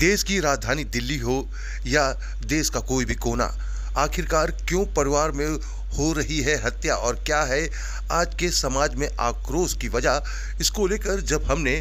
देश की राजधानी दिल्ली हो या देश का कोई भी कोना, आखिरकार क्यों परिवार में हो रही है हत्या और क्या है आज के समाज में आक्रोश की वजह। इसको लेकर जब हमने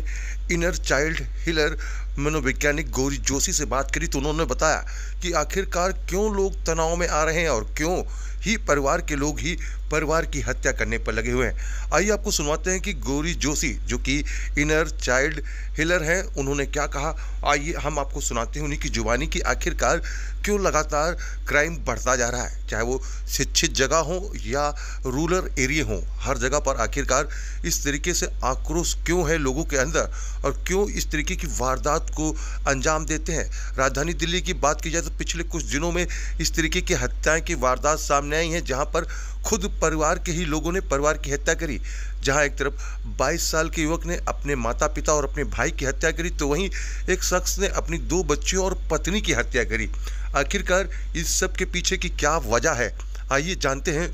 इनर चाइल्ड हीलर मनोवैज्ञानिक गौरी जोशी से बात करी तो उन्होंने बताया कि आखिरकार क्यों लोग तनाव में आ रहे हैं और क्यों ही परिवार के लोग ही परिवार की हत्या करने पर लगे हुए हैं। आइए आपको सुनवाते हैं कि गौरी जोशी जो कि इनर चाइल्ड हीलर हैं उन्होंने क्या कहा। आइए हम आपको सुनाते हैं उन्हीं की जुबानी की आखिरकार क्यों लगातार क्राइम बढ़ता जा रहा है, चाहे वो शिक्षित जगह हो या रूरल एरिया हो, हर जगह पर आखिरकार इस तरीके से आक्रोश क्यों है लोगों के अंदर और क्यों इस तरीके की वारदात को अंजाम देते हैं। राजधानी दिल्ली की बात की जाए तो पिछले कुछ दिनों में इस तरीके की हत्याएं की वारदात सामने आई हैं जहां पर खुद परिवार के ही लोगों ने परिवार की हत्या करी। जहां एक तरफ 22 साल के युवक ने अपने माता पिता और अपने भाई की हत्या करी तो वहीं एक शख्स ने अपनी 2 बच्चियों और पत्नी की हत्या करी। आखिरकार इस सब के पीछे की क्या वजह है, आइए जानते हैं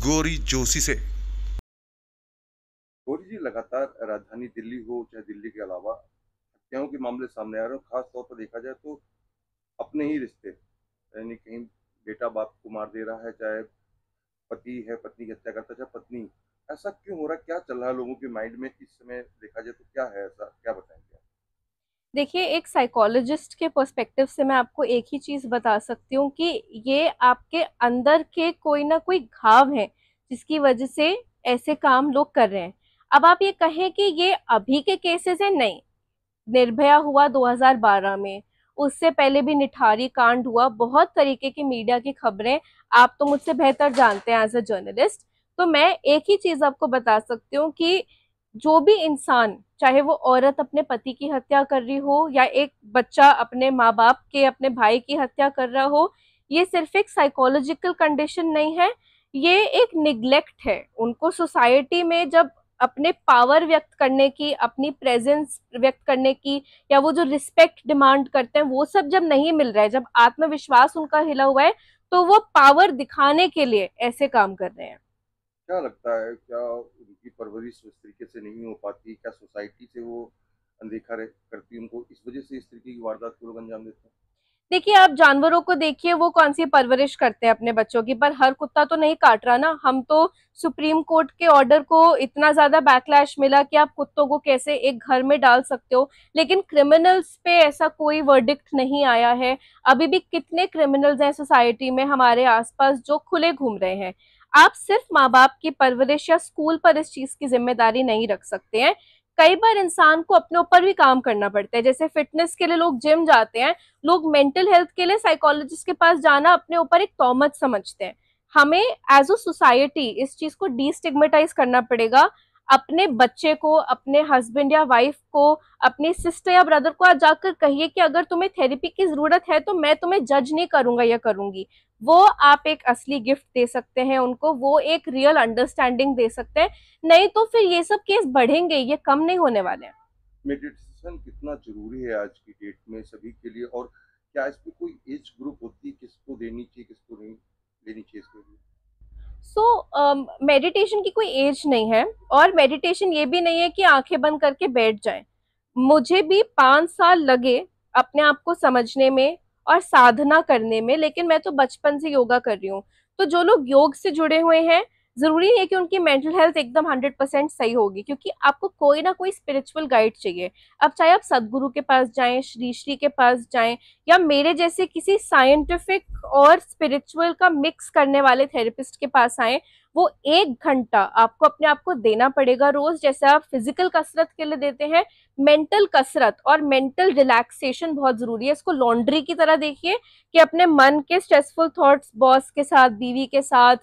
गौरी जोशी से। गौरी जी, लगातार राजधानी दिल्ली हो चाहे दिल्ली के अलावा हत्याओं के मामले सामने आ रहे हो। खास तौर पर देखा जाए तो अपने ही रिश्ते यानी कहीं बेटा बाप को मार दे रहा है, चाहे पति है पत्नी की हत्या करता है, चाहे पत्नी। ऐसा क्यों हो रहा है, क्या चल रहा है लोगों के माइंड में इस समय देखा जाए तो क्या है ऐसा, क्या बताएंगे आप? देखिए, एक साइकोलॉजिस्ट के पर्सपेक्टिव से मैं आपको एक ही चीज़ बता सकती हूँ कि ये आपके अंदर के कोई ना कोई घाव हैं, जिसकी वजह से ऐसे काम लोग कर रहे हैं। अब आप ये कहें कि ये अभी के केसेस हैं, नहीं। निर्भया हुआ 2012 में, उससे पहले भी निठारी कांड हुआ, बहुत तरीके की मीडिया की खबरें आप तो मुझसे बेहतर जानते हैं एज अ जर्नलिस्ट। तो मैं एक ही चीज़ आपको बता सकती हूँ कि जो भी इंसान, चाहे वो औरत अपने पति की हत्या कर रही हो या एक बच्चा अपने माँ बाप के, अपने भाई की हत्या कर रहा हो, ये सिर्फ एक साइकोलॉजिकल कंडीशन नहीं है, ये एक निग्लेक्ट है। उनको सोसाइटी में जब अपने पावर व्यक्त करने की, अपनी प्रेजेंस व्यक्त करने की, या वो जो रिस्पेक्ट डिमांड करते हैं वो सब जब नहीं मिल रहा है, जब आत्मविश्वास उनका हिला हुआ है, तो वो पावर दिखाने के लिए ऐसे काम कर रहे हैं। क्या लगता है, क्या उनकी परवरिश उस तरीके से नहीं हो पाती, क्या सोसाइटी से वो अनदेखा करती उनको, इस वजह से इस तरीके की वारदात को लोग अंजाम देते हैं? देखिए, आप जानवरों को देखिए, वो कौन सी परवरिश करते हैं अपने बच्चों की, पर हर कुत्ता तो नहीं काट रहा ना। हम तो सुप्रीम कोर्ट के ऑर्डर को इतना ज्यादा बैकलैश मिला कि आप कुत्तों को कैसे एक घर में डाल सकते हो, लेकिन क्रिमिनल्स पे ऐसा कोई वर्डिक्ट नहीं आया है। अभी भी कितने क्रिमिनल्स हैं सोसाइटी में हमारे आसपास जो खुले घूम रहे हैं। आप सिर्फ माँ बाप की परवरिश या स्कूल पर इस चीज की जिम्मेदारी नहीं रख सकते हैं। कई बार इंसान को अपने ऊपर भी काम करना पड़ता है। जैसे फिटनेस के लिए लोग जिम जाते हैं, लोग मेंटल हेल्थ के लिए साइकोलॉजिस्ट के पास जाना अपने ऊपर एक तोहमत समझते हैं। हमें एज अ सोसाइटी इस चीज को डीस्टिग्मेटाइज करना पड़ेगा। अपने बच्चे को, अपने हस्बैंड या वाइफ को, अपनी सिस्टर या ब्रदर को आज जाकर कहिए कि अगर तुम्हें थेरेपी की जरूरत है तो मैं तुम्हें जज नहीं करूंगा या करूंगी। वो आप एक असली गिफ्ट दे सकते हैं उनको, वो एक रियल अंडरस्टैंडिंग दे सकते हैं। नहीं तो फिर ये सब केस बढ़ेंगे, ये कम नहीं होने वाले हैं। मेडिटेशन कितना जरूरी है आज की डेट में सभी के लिए, और क्या इस पे कोई एज ग्रुप होती है, किसको देनी चाहिए किसको नहीं लेनी चाहिए इसके लिए? मेडिटेशन की कोई एज नहीं है, और मेडिटेशन ये भी नहीं है कि आंखें बंद करके बैठ जाएं। मुझे भी 5 साल लगे अपने आप को समझने में और साधना करने में, लेकिन मैं तो बचपन से योगा कर रही हूँ। तो जो लोग योग से जुड़े हुए हैं, जरूरी नहीं है कि उनकी मेंटल हेल्थ एकदम 100% सही होगी, क्योंकि आपको कोई ना कोई स्पिरिचुअल गाइड चाहिए। अब चाहे आप सदगुरु के पास जाएं, श्री श्री के पास जाएं, या मेरे जैसे किसी साइंटिफिक और स्पिरिचुअल का मिक्स करने वाले थेरेपिस्ट के पास आए। वो 1 घंटा आपको अपने आप को देना पड़ेगा रोज, जैसे आप फिजिकल कसरत के लिए देते हैं। मेंटल कसरत और मेंटल रिलैक्सेशन बहुत जरूरी है। इसको लॉन्ड्री की तरह देखिए, कि अपने मन के स्ट्रेसफुल थॉट्स, बॉस के साथ, बीवी के साथ,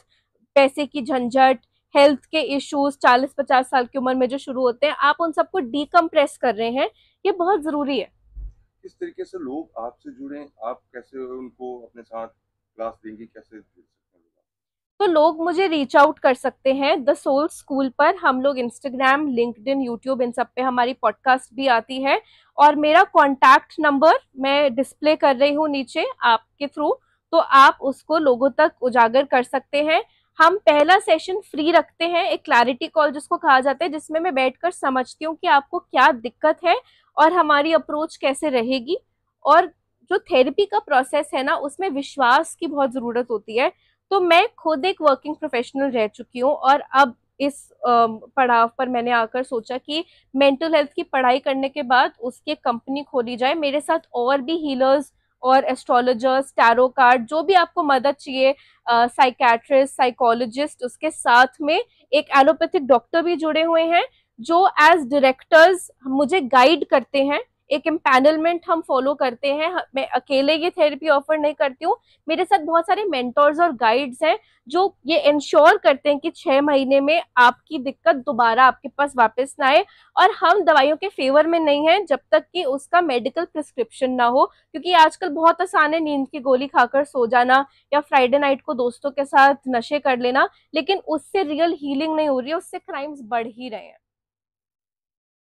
पैसे की झंझट, हेल्थ के इश्यूज 40-50 साल की उम्र में जो शुरू होते हैं, आप उन सबको डीकम्प्रेस कर रहे हैं। ये बहुत जरूरी है। किस तरीके से लोग आपसे जुड़े, आप कैसे उनको अपने साथ क्लास देंगी, कैसे जुड़ सकते हैं लोग तो लोग मुझे रीच आउट कर सकते हैं द सोल स्कूल पर। हम लोग इंस्टाग्राम, लिंक्डइन, यूट्यूब, इन सब पे हमारी पॉडकास्ट भी आती है। और मेरा कॉन्टैक्ट नंबर मैं डिस्प्ले कर रही हूँ नीचे आपके थ्रू, तो आप उसको लोगों तक उजागर कर सकते हैं। हम पहला सेशन फ्री रखते हैं, एक क्लैरिटी कॉल जिसको कहा जाता है, जिसमें मैं बैठकर समझती हूँ कि आपको क्या दिक्कत है और हमारी अप्रोच कैसे रहेगी। और जो थेरेपी का प्रोसेस है ना, उसमें विश्वास की बहुत जरूरत होती है। तो मैं खुद एक वर्किंग प्रोफेशनल रह चुकी हूँ, और अब इस पड़ाव पर मैंने आकर सोचा कि मेंटल हेल्थ की पढ़ाई करने के बाद उसकी एक कंपनी खोली जाए। मेरे साथ और भी हीलर्स और एस्ट्रोलॉजर्स, टैरो कार्ड, जो भी आपको मदद चाहिए, साइकेट्रिस्ट, साइकोलॉजिस्ट, उसके साथ में एक एलोपैथिक डॉक्टर भी जुड़े हुए हैं, जो एज डायरेक्टर्स मुझे गाइड करते हैं। एक एम्पैनलमेंट हम फॉलो करते हैं। मैं अकेले ये थेरेपी ऑफर नहीं करती हूँ, मेरे साथ बहुत सारे मेंटर्स और गाइड्स हैं जो ये इंश्योर करते हैं कि 6 महीने में आपकी दिक्कत दोबारा आपके पास वापस ना आए। और हम दवाइयों के फेवर में नहीं है जब तक कि उसका मेडिकल प्रिस्क्रिप्शन ना हो, क्योंकि आजकल बहुत आसान है नींद की गोली खाकर सो जाना या फ्राइडे नाइट को दोस्तों के साथ नशे कर लेना, लेकिन उससे रियल हीलिंग नहीं हो रही है, उससे क्राइम्स बढ़ ही रहे हैं।